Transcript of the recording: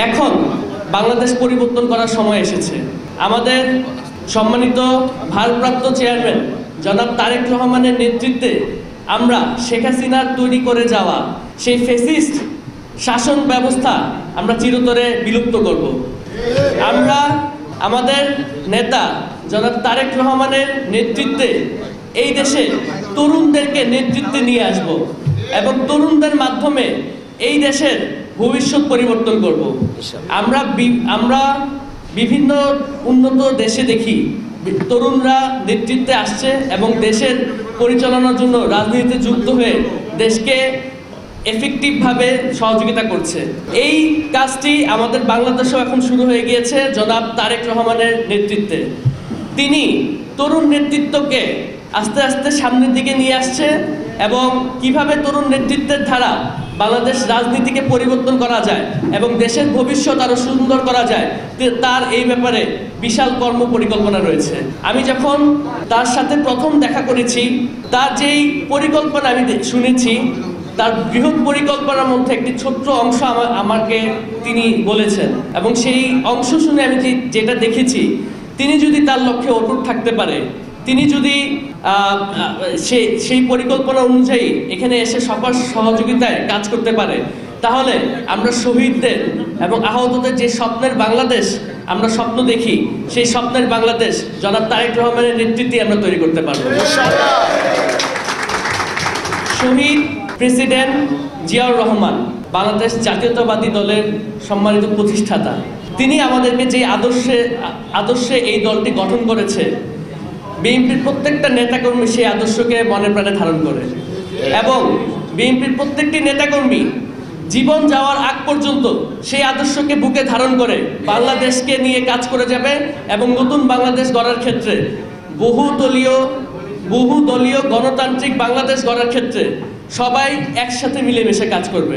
এখন বাংলাদেশ পরিবর্তন করার সময় এসেছে। আমাদের সম্মানিত ভারপ্রাপ্ত চেয়ারম্যান জনাব তারেক রহমানের নেতৃত্বে আমরা শেখ হাসিনার তৈরি করে যাওয়া সেই ফ্যাসিস্ট শাসন ব্যবস্থা আমরা চিরতরে বিলুপ্ত করব। আমরা আমাদের নেতা জনাব তারেক রহমানের নেতৃত্বে এই দেশে তরুণদেরকে নেতৃত্বে নিয়ে আসব এবং তরুণদের মাধ্যমে এই দেশের ভবিষ্যৎ পরিবর্তন করব। আমরা বিভিন্ন উন্নত দেশে দেখি তরুণরা নেতৃত্বে আসছে এবং দেশের পরিচালনার জন্য রাজনীতিতে যুক্ত হয়ে দেশকে এফেক্টিভভাবে সহযোগিতা করছে। এই কাজটি আমাদের বাংলাদেশেও এখন শুরু হয়ে গিয়েছে জনাব তারেক রহমানের নেতৃত্বে। তিনি তরুণ নেতৃত্বকে আস্তে আস্তে সামনের দিকে নিয়ে আসছে এবং কিভাবে তরুণ নেতৃত্বের ধারা বাংলাদেশ রাজনীতিকে পরিবর্তন করা যায় এবং দেশের ভবিষ্যৎ আরো সুন্দর করা যায় তার এই ব্যাপারে বিশাল কর্ম পরিকল্পনা রয়েছে। আমি যখন তার সাথে প্রথম দেখা করেছি, তার যেই পরিকল্পনা আমি শুনেছি, তার বৃহৎ পরিকল্পনার মধ্যে একটি ছোট্ট অংশ আমাকে তিনি বলেছেন এবং সেই অংশ শুনে আমি যেটা দেখেছি, তিনি যদি তার লক্ষ্যে অটুট থাকতে পারে, তিনি যদি সেই পরিকল্পনা অনুযায়ী এখানে এসে সবার সহযোগিতায় কাজ করতে পারে, তাহলে আমরা শহীদদের এবং আহতদের যে স্বপ্নের বাংলাদেশ আমরা স্বপ্ন দেখি, সেই স্বপ্নের বাংলাদেশ জনাব তারেক রহমানের নেতৃত্বে আমরা তৈরি করতে পারব। শহীদ প্রেসিডেন্ট জিয়াউর রহমান বাংলাদেশ জাতীয়তাবাদী দলের সম্মানিত প্রতিষ্ঠাতা। তিনি আমাদেরকে যে আদর্শে এই দলটি গঠন করেছে, বিএনপির প্রত্যেকটা নেতাকর্মী সেই আদর্শকে মনে প্রাণে ধারণ করে এবং বিএনপির প্রত্যেকটি নেতাকর্মী জীবন যাওয়ার আগ পর্যন্ত সেই আদর্শকে বুকে ধারণ করে বাংলাদেশকে নিয়ে কাজ করে যাবে এবং নতুন বাংলাদেশ গড়ার ক্ষেত্রে বহুদলীয় গণতান্ত্রিক বাংলাদেশ গড়ার ক্ষেত্রে সবাই একসাথে মিলেমিশে কাজ করবে।